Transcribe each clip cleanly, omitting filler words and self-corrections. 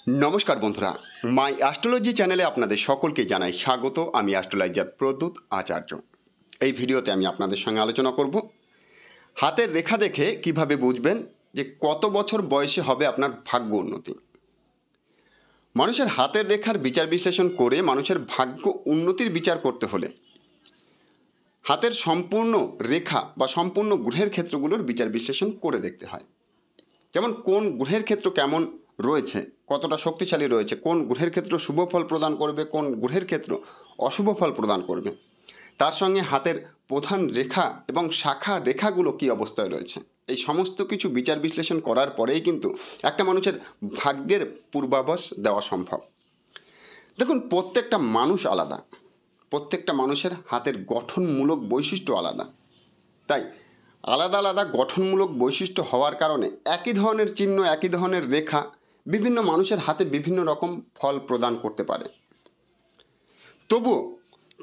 নমস্কার বন্ধুরা, মাই অ্যাস্ট্রোলজি চ্যানেলে আপনাদের সকলকে জানাই স্বাগত। আমি অ্যাস্ট্রোলজার প্রদ্যুৎ আচার্য। এই ভিডিওতে আমি আপনাদের সঙ্গে আলোচনা করব হাতের রেখা দেখে কিভাবে বুঝবেন যে কত বছর বয়সে হবে আপনার ভাগ্য উন্নতি। মানুষের হাতের রেখার বিচার বিশ্লেষণ করে মানুষের ভাগ্য উন্নতির বিচার করতে হলে হাতের সম্পূর্ণ রেখা বা সম্পূর্ণ গ্রহের ক্ষেত্রগুলোর বিচার বিশ্লেষণ করে দেখতে হয়। যেমন কোন গ্রহের ক্ষেত্র কেমন রয়েছে, কতটা শক্তিশালী রয়েছে, কোন গ্রহের ক্ষেত্র শুভ ফল প্রদান করবে, কোন গ্রহের ক্ষেত্র অশুভ ফল প্রদান করবে, তার সঙ্গে হাতের প্রধান রেখা এবং শাখা রেখাগুলো কী অবস্থায় রয়েছে, এই সমস্ত কিছু বিচার বিশ্লেষণ করার পরেই কিন্তু একটা মানুষের ভাগ্যের পূর্বাভাস দেওয়া সম্ভব। দেখুন, প্রত্যেকটা মানুষ আলাদা, প্রত্যেকটা মানুষের হাতের গঠনমূলক বৈশিষ্ট্য আলাদা। তাই আলাদা আলাদা গঠনমূলক বৈশিষ্ট্য হওয়ার কারণে একই ধরনের চিহ্ন, একই ধরনের রেখা বিভিন্ন মানুষের হাতে বিভিন্ন রকম ফল প্রদান করতে পারে। তবুও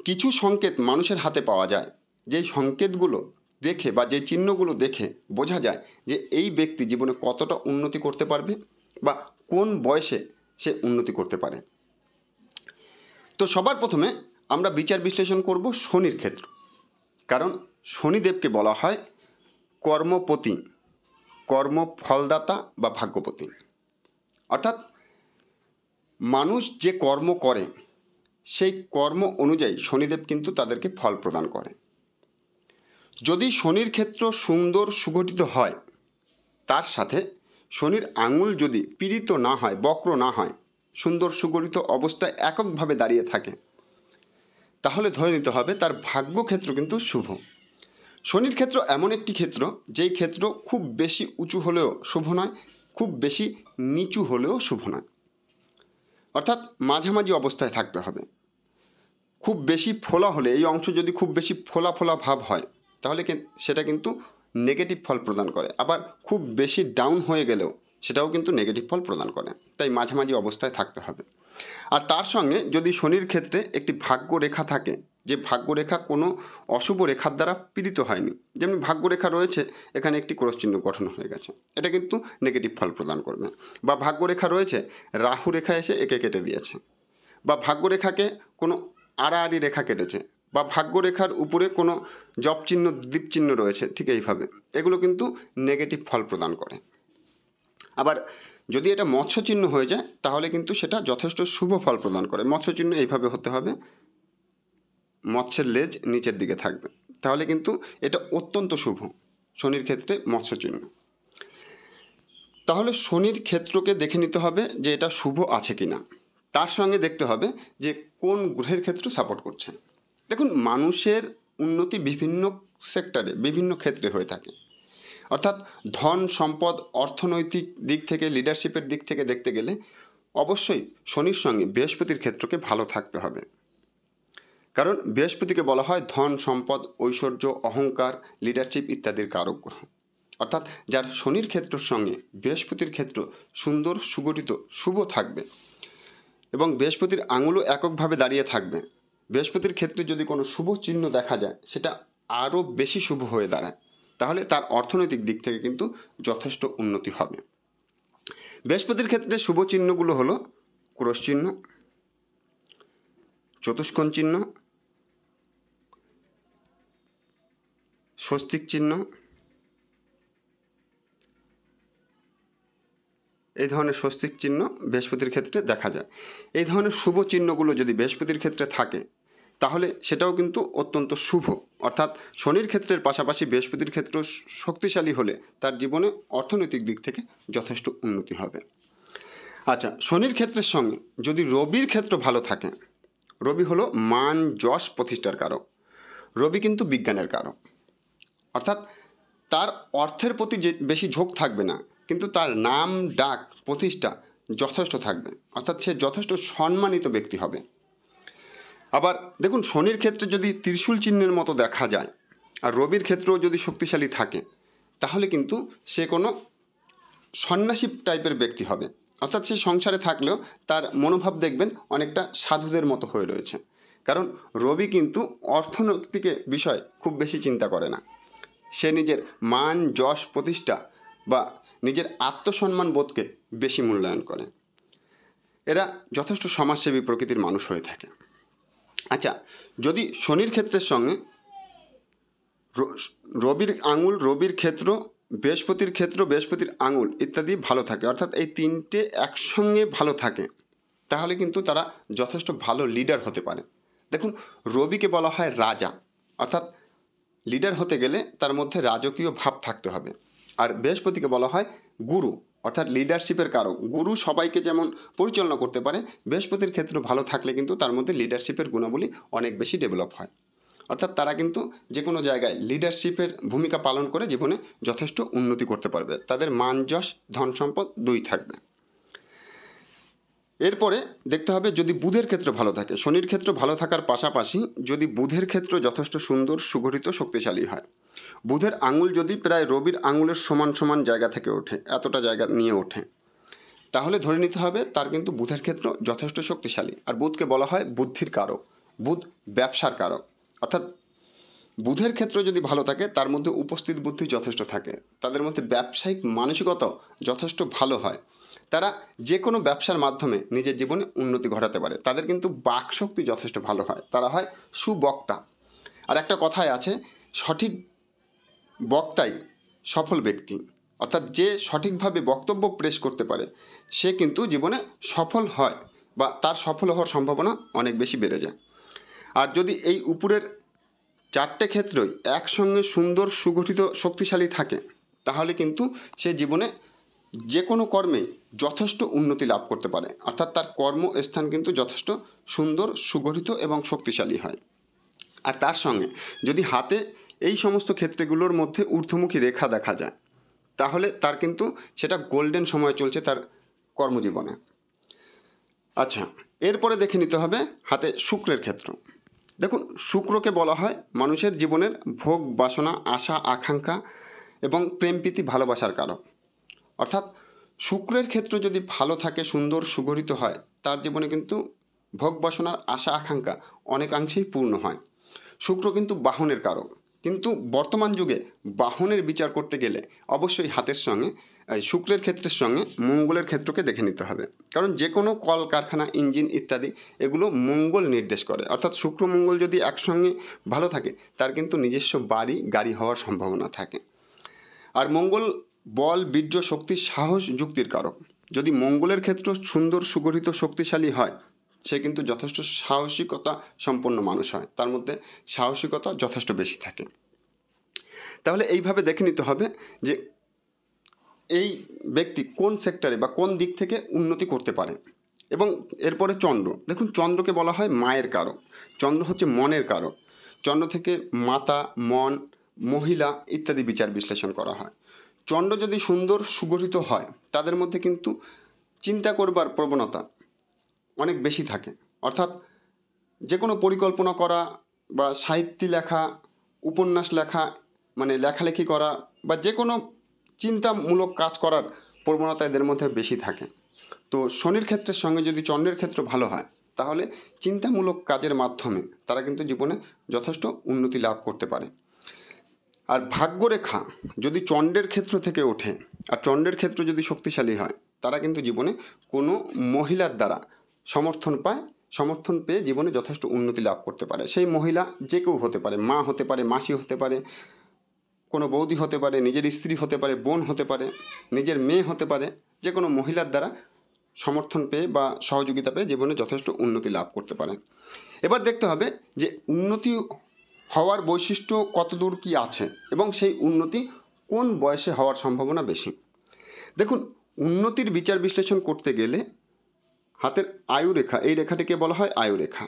কিছু সংকেত মানুষের হাতে পাওয়া যায়, যেই সংকেতগুলো দেখে বা যে চিহ্নগুলো দেখে বোঝা যায় যে এই ব্যক্তি জীবনে কতটা উন্নতি করতে পারবে বা কোন বয়সে সে উন্নতি করতে পারে। তো সবার প্রথমে আমরা বিচার বিশ্লেষণ করব শনির ক্ষেত্র, কারণ শনিদেবকে বলা হয় কর্মপতি, কর্মফলদাতা বা ভাগ্যপতি। অর্থাৎ মানুষ যে কর্ম করে সেই কর্ম অনুযায়ী শনিদেব কিন্তু তাদেরকে ফল প্রদান করে। যদি শনির ক্ষেত্র সুন্দর সুগঠিত হয়, তার সাথে শনির আঙুল যদি পীড়িত না হয়, বক্র না হয়, সুন্দর সুগঠিত অবস্থায় এককভাবে দাঁড়িয়ে থাকে, তাহলে ধরে নিতে হবে তার ভাগ্যক্ষেত্র কিন্তু শুভ। শনির ক্ষেত্র এমন একটি ক্ষেত্র যেই ক্ষেত্র খুব বেশি উঁচু হলেও শুভ নয়, খুব বেশি নিচু হলেও শুভ নয়। অর্থাৎ মাঝামাঝি অবস্থায় থাকতে হবে। খুব বেশি ফোলা হলে, এই অংশ যদি খুব বেশি ফোলা ফোলা ভাব হয়, তাহলে সেটা কিন্তু নেগেটিভ ফল প্রদান করে। আবার খুব বেশি ডাউন হয়ে গেলেও সেটাও কিন্তু নেগেটিভ ফল প্রদান করে। তাই মাঝামাঝি অবস্থায় থাকতে হবে। আর তার সঙ্গে যদি শনির ক্ষেত্রে একটি ভাগ্যরেখা থাকে, যে ভাগ্যরেখা কোনো অশুভ রেখার দ্বারা পীড়িত হয়নি, যেমন ভাগ্যরেখা রয়েছে এখানে একটি ক্রস চিহ্ন গঠন হয়ে গেছে, এটা কিন্তু নেগেটিভ ফল প্রদান করবে। বা ভাগ্যরেখা রয়েছে, রাহু রেখা এসে একে কেটে দিয়েছে, বা ভাগ্যরেখাকে কোনো আড়াআড়ি রেখা কেটেছে, বা ভাগ্যরেখার উপরে কোনো জপ চিহ্ন, দ্বীপ চিহ্ন রয়েছে, ঠিক এইভাবে এগুলো কিন্তু নেগেটিভ ফল প্রদান করে। আবার যদি এটা মৎস্য চিহ্ন হয়ে যায়, তাহলে কিন্তু সেটা যথেষ্ট শুভ ফল প্রদান করে। মৎস্য চিহ্ন এইভাবে হতে হবে, মৎস্যের লেজ নিচের দিকে থাকবে, তাহলে কিন্তু এটা অত্যন্ত শুভ শনির ক্ষেত্রে মৎস্য চিহ্ন। তাহলে শনির ক্ষেত্রকে দেখে নিতে হবে যে এটা শুভ আছে কিনা। তার সঙ্গে দেখতে হবে যে কোন গ্রহের ক্ষেত্র সাপোর্ট করছে। দেখুন, মানুষের উন্নতি বিভিন্ন সেক্টরে, বিভিন্ন ক্ষেত্রে হয়ে থাকে। অর্থাৎ ধন সম্পদ, অর্থনৈতিক দিক থেকে, লিডারশিপের দিক থেকে দেখতে গেলে অবশ্যই শনির সঙ্গে বৃহস্পতির ক্ষেত্রকে ভালো থাকতে হবে। কারণ বৃহস্পতিকে বলা হয় ধন সম্পদ, ঐশ্বর্য, অহংকার, লিডারশিপ ইত্যাদির কারক গ্রহ। অর্থাৎ যার শনির ক্ষেত্রের সঙ্গে বৃহস্পতির ক্ষেত্র সুন্দর সুগঠিত শুভ থাকবে এবং বৃহস্পতির আঙুলও এককভাবে দাঁড়িয়ে থাকবে, বৃহস্পতির ক্ষেত্রে যদি কোনো শুভ চিহ্ন দেখা যায়, সেটা আরও বেশি শুভ হয়ে দাঁড়ায়, তাহলে তার অর্থনৈতিক দিক থেকে কিন্তু যথেষ্ট উন্নতি হবে। বৃহস্পতির ক্ষেত্রে শুভ চিহ্নগুলো হলো ক্রস চিহ্ন, চতুষ্কোণ চিহ্ন, স্বস্তিক চিহ্ন, এই ধরনের স্বস্তিক চিহ্ন বৃহস্পতির ক্ষেত্রে দেখা যায়। এই ধরনের শুভ চিহ্নগুলো যদি বৃহস্পতির ক্ষেত্রে থাকে, তাহলে সেটাও কিন্তু অত্যন্ত শুভ। অর্থাৎ শনির ক্ষেত্রের পাশাপাশি বৃহস্পতির ক্ষেত্র শক্তিশালী হলে তার জীবনে অর্থনৈতিক দিক থেকে যথেষ্ট উন্নতি হবে। আচ্ছা, শনির ক্ষেত্রের সঙ্গে যদি রবির ক্ষেত্র ভালো থাকে, রবি হলো মান যশ প্রতিষ্ঠার কারক, রবি কিন্তু বিজ্ঞানের কারক। অর্থাৎ তার অর্থের প্রতি যে বেশি ঝোঁক থাকবে না, কিন্তু তার নাম ডাক প্রতিষ্ঠা যথেষ্ট থাকবে। অর্থাৎ সে যথেষ্ট সম্মানিত ব্যক্তি হবে। আবার দেখুন, শনির ক্ষেত্রে যদি ত্রিশূল চিহ্নের মতো দেখা যায় আর রবির ক্ষেত্রেও যদি শক্তিশালী থাকে, তাহলে কিন্তু সে কোনো সন্ন্যাসী টাইপের ব্যক্তি হবে। অর্থাৎ সে সংসারে থাকলেও তার মনোভাব দেখবেন অনেকটা সাধুদের মতো হয়ে রয়েছে। কারণ রবি কিন্তু অর্থনৈতিক বিষয় খুব বেশি চিন্তা করে না, সে নিজের মান যশ প্রতিষ্ঠা বা নিজের আত্মসম্মান বোধকে বেশি মূল্যায়ন করে। এরা যথেষ্ট সমাজসেবী প্রকৃতির মানুষ হয়ে থাকে। আচ্ছা, যদি শনির ক্ষেত্রের সঙ্গে রবির আঙুল, রবির ক্ষেত্র, বৃহস্পতির ক্ষেত্র, বৃহস্পতির আঙুল ইত্যাদি ভালো থাকে, অর্থাৎ এই তিনটে একসঙ্গে ভালো থাকে, তাহলে কিন্তু তারা যথেষ্ট ভালো লিডার হতে পারে। দেখুন, রবিকে বলা হয় রাজা, অর্থাৎ লিডার হতে গেলে তার মধ্যে রাজকীয় ভাব থাকতে হবে। আর বৃহস্পতিকে বলা হয় গুরু, অর্থাৎ লিডারশিপের কারক। গুরু সবাইকে যেমন পরিচালনা করতে পারে, বৃহস্পতির ক্ষেত্র ভালো থাকলে কিন্তু তার মধ্যে লিডারশিপের গুণাবলী অনেক বেশি ডেভেলপ হয়। অর্থাৎ তারা কিন্তু যে কোনো জায়গায় লিডারশিপের ভূমিকা পালন করে জীবনে যথেষ্ট উন্নতি করতে পারবে। তাদের মান, যশ, ধন সম্পদ দুই থাকবে। এরপরে দেখতে হবে যদি বুধের ক্ষেত্র ভালো থাকে। শনির ক্ষেত্র ভালো থাকার পাশাপাশি যদি বুধের ক্ষেত্র যথেষ্ট সুন্দর, সুগঠিত, শক্তিশালী হয়, বুধের আঙুল যদি প্রায় রবির আঙুলের সমান সমান জায়গা থেকে ওঠে, এতটা জায়গা নিয়ে ওঠে, তাহলে ধরে নিতে হবে তার কিন্তু বুধের ক্ষেত্র যথেষ্ট শক্তিশালী। আর বুধকে বলা হয় বুদ্ধির কারক, বুধ ব্যবসার কারক। অর্থাৎ বুধের ক্ষেত্র যদি ভালো থাকে, তার মধ্যে উপস্থিত বুদ্ধি যথেষ্ট থাকে, তাদের মধ্যে ব্যবসায়িক মানসিকতাও যথেষ্ট ভালো হয়, তারা যে কোনো ব্যবসার মাধ্যমে নিজের জীবনে উন্নতি ঘটাতে পারে, তাদের কিন্তু বাকশক্তি যথেষ্ট ভালো হয়, তারা হয় সুবক্তা। আর একটা কথায় আছে, সঠিক বক্তাই সফল ব্যক্তি, অর্থাৎ যে সঠিকভাবে বক্তব্য পেশ করতে পারে সে কিন্তু জীবনে সফল হয়, বা তার সফল হওয়ার সম্ভাবনা অনেক বেশি বেড়ে যায়। আর যদি এই উপরের চারটে ক্ষেত্রই একসঙ্গে সুন্দর, সুগঠিত, শক্তিশালী থাকে, তাহলে কিন্তু সে জীবনে যে কোনো কর্মে যথেষ্ট উন্নতি লাভ করতে পারে, অর্থাৎ তার কর্মস্থান কিন্তু যথেষ্ট সুন্দর, সুগঠিত এবং শক্তিশালী হয়। আর তার সঙ্গে যদি হাতে এই সমস্ত ক্ষেত্রগুলোর মধ্যে ঊর্ধ্বমুখী রেখা দেখা যায়, তাহলে তার কিন্তু সেটা গোল্ডেন সময় চলছে তার কর্মজীবনে। আচ্ছা, এরপরে দেখে নিতে হবে হাতে শুক্রের ক্ষেত্র। দেখুন, শুক্রকে বলা হয় মানুষের জীবনের ভোগ, বাসনা, আশা, আকাঙ্ক্ষা এবং প্রেমপ্রীতি, ভালোবাসার কারক। অর্থাৎ শুক্রের ক্ষেত্র যদি ভালো থাকে, সুন্দর, সুগঠিত হয়, তার জীবনে কিন্তু ভোগ, বাসনার আশা, আকাঙ্ক্ষা অনেকাংশেই পূর্ণ হয়। শুক্র কিন্তু বাহনের কারক, কিন্তু বর্তমান যুগে বাহনের বিচার করতে গেলে অবশ্যই হাতের সঙ্গে শুক্রের ক্ষেত্রের সঙ্গে মঙ্গলের ক্ষেত্রকে দেখে নিতে হবে, কারণ যে কোনো কলকারখানা, ইঞ্জিন ইত্যাদি এগুলো মঙ্গল নির্দেশ করে। অর্থাৎ শুক্র মঙ্গল যদি একসঙ্গে ভালো থাকে, তার কিন্তু নিজস্ব বাড়ি, গাড়ি হওয়ার সম্ভাবনা থাকে। আর মঙ্গল বল, বীর্য, শক্তি, সাহস, যুক্তির কারক। যদি মঙ্গলের ক্ষেত্র সুন্দর, সুগঠিত, শক্তিশালী হয়, সে কিন্তু যথেষ্ট সাহসিকতা সম্পন্ন মানুষ হয়, তার মধ্যে সাহসিকতা যথেষ্ট বেশি থাকে। তাহলে এইভাবে দেখে নিতে হবে যে এই ব্যক্তি কোন সেক্টরে বা কোন দিক থেকে উন্নতি করতে পারে। এবং এরপরে চন্দ্র। দেখুন, চন্দ্রকে বলা হয় মায়ের কারক, চন্দ্র হচ্ছে মনের কারক। চন্দ্র থেকে মাতা, মন, মহিলা ইত্যাদি বিচার বিশ্লেষণ করা হয়। চন্দ্র যদি সুন্দর, সুগঠিত হয়, তাদের মধ্যে কিন্তু চিন্তা করবার প্রবণতা অনেক বেশি থাকে। অর্থাৎ যে কোনো পরিকল্পনা করা বা সাহিত্য লেখা, উপন্যাস লেখা, মানে লেখালেখি করা বা যে কোনো চিন্তামূলক কাজ করার প্রবণতা এদের মধ্যে বেশি থাকে। তো শনির ক্ষেত্রের সঙ্গে যদি চন্দ্রের ক্ষেত্র ভালো হয়, তাহলে চিন্তামূলক কাজের মাধ্যমে তারা কিন্তু জীবনে যথেষ্ট উন্নতি লাভ করতে পারে। আর ভাগ্যরেখা যদি চন্দ্রের ক্ষেত্র থেকে ওঠে আর চন্দ্রের ক্ষেত্র যদি শক্তিশালী হয়, তারা কিন্তু জীবনে কোনো মহিলার দ্বারা সমর্থন পেয়ে জীবনে যথেষ্ট উন্নতি লাভ করতে পারে। সেই মহিলা যে কেউ হতে পারে, মা হতে পারে, মাসি হতে পারে, কোনো বৌদি হতে পারে, নিজের স্ত্রী হতে পারে, বোন হতে পারে, নিজের মেয়ে হতে পারে, যে কোনো মহিলার দ্বারা সমর্থন পেয়ে বা সহযোগিতা পেয়ে জীবনে যথেষ্ট উন্নতি লাভ করতে পারে। এবার দেখতে হবে যে উন্নতি হওয়ার বৈশিষ্ট্য কতদূর কী আছে এবং সেই উন্নতি কোন বয়সে হওয়ার সম্ভাবনা বেশি। দেখুন, উন্নতির বিচার বিশ্লেষণ করতে গেলে হাতের আয়ুরেখা, এই রেখাটিকে বলা হয় আয়ুরেখা।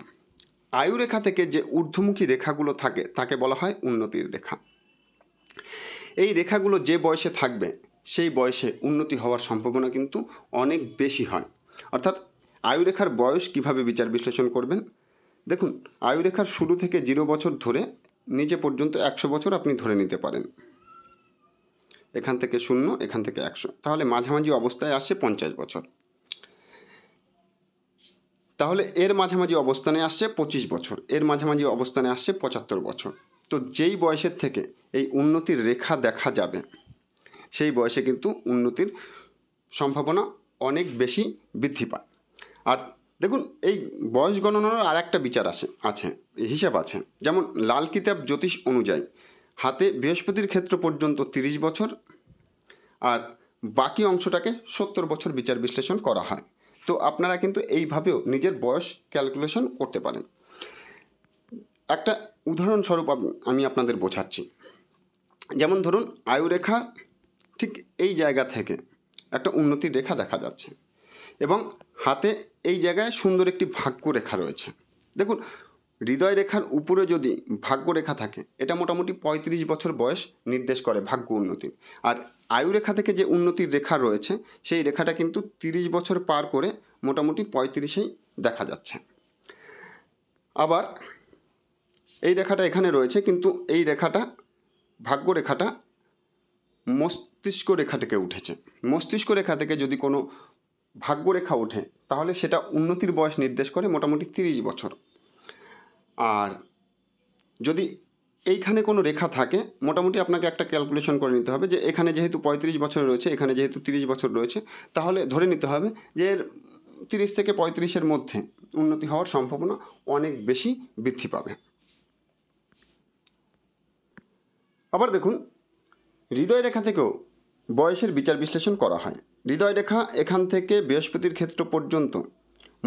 আয়ুরেখা থেকে যে ঊর্ধ্বমুখী রেখাগুলো থাকে তাকে বলা হয় উন্নতির রেখা। এই রেখাগুলো যে বয়সে থাকবে সেই বয়সে উন্নতি হওয়ার সম্ভাবনা কিন্তু অনেক বেশি হয়। অর্থাৎ আয়ুরেখার বয়স কিভাবে বিচার বিশ্লেষণ করবেন? দেখুন, আয়ুরেখার শুরু থেকে 0 বছর ধরে নিচে পর্যন্ত 100 বছর আপনি ধরে নিতে পারেন। এখান থেকে 0, এখান থেকে 100, তাহলে মাঝামাঝি অবস্থায় আসছে 50 বছর। তাহলে এর মাঝামাঝি অবস্থানে আসছে 25 বছর, এর মাঝামাঝি অবস্থানে আসছে 75 বছর। তো যেই বয়সের থেকে এই উন্নতির রেখা দেখা যাবে, সেই বয়সে কিন্তু উন্নতির সম্ভাবনা অনেক বেশি বৃদ্ধি পায়। আর দেখুন, এই বয়স গণনার আর একটা বিচার আছে হিসাব আছে। যেমন লাল কিতাব জ্যোতিষ অনুযায়ী হাতে বৃহস্পতির ক্ষেত্র পর্যন্ত 30 বছর, আর বাকি অংশটাকে 70 বছর বিচার বিশ্লেষণ করা হয়। তো আপনারা কিন্তু এইভাবেও নিজের বয়স ক্যালকুলেশন করতে পারেন। একটা উদাহরণস্বরূপ আমি আপনাদের বোঝাচ্ছি। যেমন ধরুন, আয়ুরেখা ঠিক এই জায়গা থেকে একটা উন্নতির রেখা দেখা যাচ্ছে এবং হাতে এই জায়গায় সুন্দর একটি ভাগ্যরেখা রয়েছে। দেখুন, হৃদয় রেখার উপরে যদি ভাগ্যরেখা থাকে, এটা মোটামুটি 35 বছর বয়স নির্দেশ করে ভাগ্য উন্নতি। আর আয়ুরেখা থেকে যে উন্নতির রেখা রয়েছে, সেই রেখাটা কিন্তু 30 বছর পার করে মোটামুটি 35-এই দেখা যাচ্ছে। আবার এই রেখাটা এখানে রয়েছে, কিন্তু এই রেখাটা ভাগ্য রেখাটা মস্তিষ্ক রেখা থেকে উঠেছে। মস্তিষ্ক রেখা থেকে যদি কোনো ভাগ্যরেখা ওঠে, তাহলে সেটা উন্নতির বয়স নির্দেশ করে মোটামুটি 30 বছর। আর যদি এইখানে কোনো রেখা থাকে, মোটামুটি আপনাকে একটা ক্যালকুলেশন করে নিতে হবে যে এখানে যেহেতু 35 বছর রয়েছে, এখানে যেহেতু 30 বছর রয়েছে, তাহলে ধরে নিতে হবে যে 30 থেকে 35-এর মধ্যে উন্নতি হওয়ার সম্ভাবনা অনেক বেশি বৃদ্ধি পাবে। আবার দেখুন, হৃদয় রেখা থেকেও বয়সের বিচার বিশ্লেষণ করা হয়। হৃদয় রেখা এখান থেকে বৃহস্পতির ক্ষেত্র পর্যন্ত,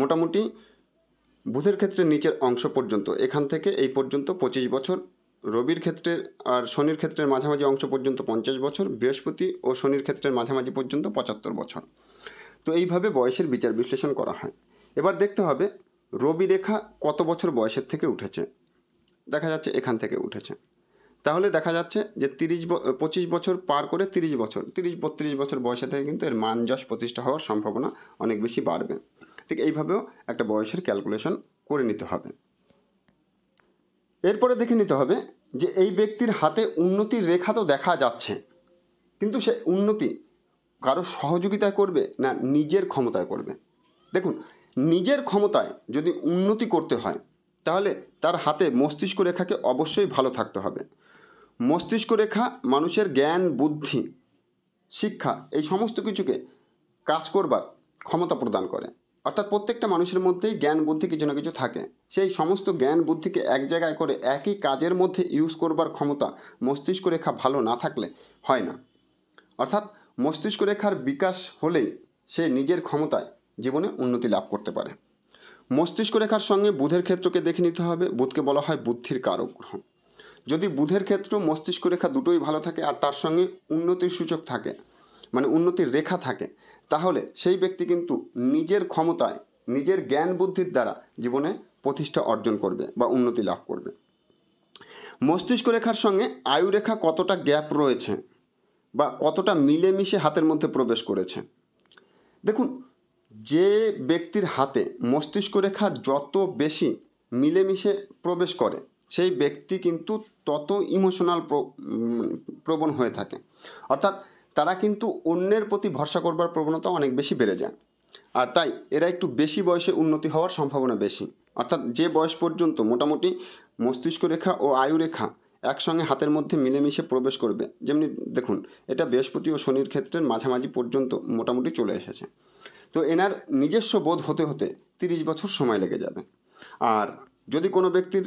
মোটামুটি বুধের ক্ষেত্রের নিচের অংশ পর্যন্ত, এখান থেকে এই পর্যন্ত 25 বছর, রবির ক্ষেত্রে আর শনির ক্ষেত্রের মাঝামাঝি অংশ পর্যন্ত 50 বছর, বৃহস্পতি ও শনির ক্ষেত্রের মাঝামাঝি পর্যন্ত 75 বছর। তো এইভাবে বয়সের বিচার বিশ্লেষণ করা হয়। এবার দেখতে হবে রবি রেখা কত বছর বয়সের থেকে উঠেছে। দেখা যাচ্ছে এখান থেকে উঠেছে, তাহলে দেখা যাচ্ছে যে 25 বছর পার করে 30 বছর, 30-32 বছর বয়সে থেকে কিন্তু এর মান যশ প্রতিষ্ঠা হওয়ার সম্ভাবনা অনেক বেশি বাড়বে। ঠিক এইভাবেও একটা বয়সের ক্যালকুলেশন করে নিতে হবে। এরপরে দেখে নিতে হবে যে এই ব্যক্তির হাতে উন্নতির রেখা তো দেখা যাচ্ছে, কিন্তু সে উন্নতি কারো সহযোগিতায় করবে না নিজের ক্ষমতায় করবে। দেখুন, নিজের ক্ষমতায় যদি উন্নতি করতে হয়, তাহলে তার হাতে মস্তিষ্ক রেখাকে অবশ্যই ভালো থাকতে হবে। মস্তিষ্ক রেখা মানুষের জ্ঞান, বুদ্ধি, শিক্ষা এই সমস্ত কিছুকে কাজ করবার ক্ষমতা প্রদান করে। অর্থাৎ প্রত্যেকটা মানুষের মধ্যেই জ্ঞান, বুদ্ধি কিছু না কিছু থাকে। সেই সমস্ত জ্ঞান, বুদ্ধিকে এক জায়গায় করে একই কাজের মধ্যে ইউজ করবার ক্ষমতা মস্তিষ্ক রেখা ভালো না থাকলে হয় না। অর্থাৎ মস্তিষ্ক রেখার বিকাশ হলেই সে নিজের ক্ষমতায় জীবনে উন্নতি লাভ করতে পারে। মস্তিষ্ক রেখার সঙ্গে বুধের ক্ষেত্রকে দেখে নিতে হবে। বুধকে বলা হয় বুদ্ধির কারক গ্রহ। যদি বুধের ক্ষেত্র, মস্তিষ্ক রেখা দুটোই ভালো থাকে আর তার সঙ্গে উন্নতির সূচক থাকে, মানে উন্নতির রেখা থাকে, তাহলে সেই ব্যক্তি কিন্তু নিজের ক্ষমতায়, নিজের জ্ঞান বুদ্ধির দ্বারা জীবনে প্রতিষ্ঠা অর্জন করবে বা উন্নতি লাভ করবে। মস্তিষ্ক রেখার সঙ্গে আয়ু রেখা কতটা গ্যাপ রয়েছে বা কতটা মিলেমিশে হাতের মধ্যে প্রবেশ করেছে। দেখুন, যে ব্যক্তির হাতে মস্তিষ্ক রেখা যত বেশি মিলেমিশে প্রবেশ করে, সেই ব্যক্তি কিন্তু তত ইমোশনাল প্রবণ হয়ে থাকে। অর্থাৎ তারা কিন্তু অন্যের প্রতি ভরসা করবার প্রবণতা অনেক বেশি বেড়ে যায়। আর তাই এরা একটু বেশি বয়সে উন্নতি হওয়ার সম্ভাবনা বেশি। অর্থাৎ যে বয়স পর্যন্ত মোটামুটি মস্তিষ্ক রেখা ও আয়ু রেখা একসঙ্গে হাতের মধ্যে মিলেমিশে প্রবেশ করবে, যেমনি দেখুন এটা বৃহস্পতি ও শনির ক্ষেত্রের মাঝামাঝি পর্যন্ত মোটামুটি চলে এসেছে। তো এনার নিজস্ব বোধ হতে হতে 30 বছর সময় লেগে যাবে। আর যদি কোনো ব্যক্তির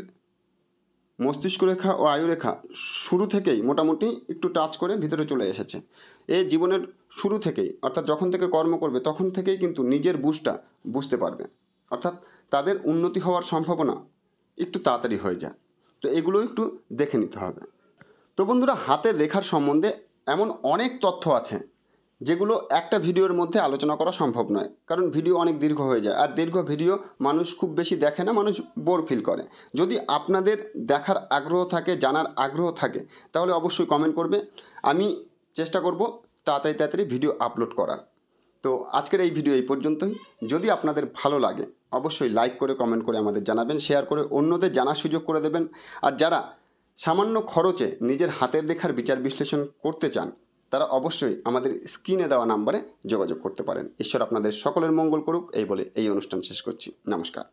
মস্তিষ্ক রেখা ও আয়ু রেখা শুরু থেকেই মোটামুটি একটু টাচ করে ভিতরে চলে এসেছে, এই জীবনের শুরু থেকেই, অর্থাৎ যখন থেকে কর্ম করবে তখন থেকেই কিন্তু নিজের বুঝটা বুঝতে পারবে। অর্থাৎ তাদের উন্নতি হওয়ার সম্ভাবনা একটু তাড়াতাড়ি হয়ে যায়। তো এগুলো একটু দেখে নিতে হবে। তো বন্ধুরা, হাতের রেখার সম্বন্ধে এমন অনেক তথ্য আছে যেগুলো একটা ভিডিওর মধ্যে আলোচনা করা সম্ভব নয়, কারণ ভিডিও অনেক দীর্ঘ হয়ে যায়। আর দীর্ঘ ভিডিও মানুষ খুব বেশি দেখে না, মানুষ বোর ফিল করে। যদি আপনাদের দেখার আগ্রহ থাকে, জানার আগ্রহ থাকে, তাহলে অবশ্যই কমেন্ট করবে। আমি চেষ্টা করব তাড়াতাড়ি ভিডিও আপলোড করার। তো আজকের এই ভিডিও এই পর্যন্তই। যদি আপনাদের ভালো লাগে অবশ্যই লাইক করে, কমেন্ট করে আমাদের জানাবেন, শেয়ার করে অন্যদের জানার সুযোগ করে দেবেন। আর যারা সামান্য খরচে নিজের হাতের রেখার বিচার বিশ্লেষণ করতে চান, তারা অবশ্যই আমাদের স্ক্রিনে দেওয়া নাম্বারে যোগাযোগ করতে পারেন। ঈশ্বর আপনাদের সকলের মঙ্গল করুক এই বলে এই অনুষ্ঠান শেষ করছি। নমস্কার।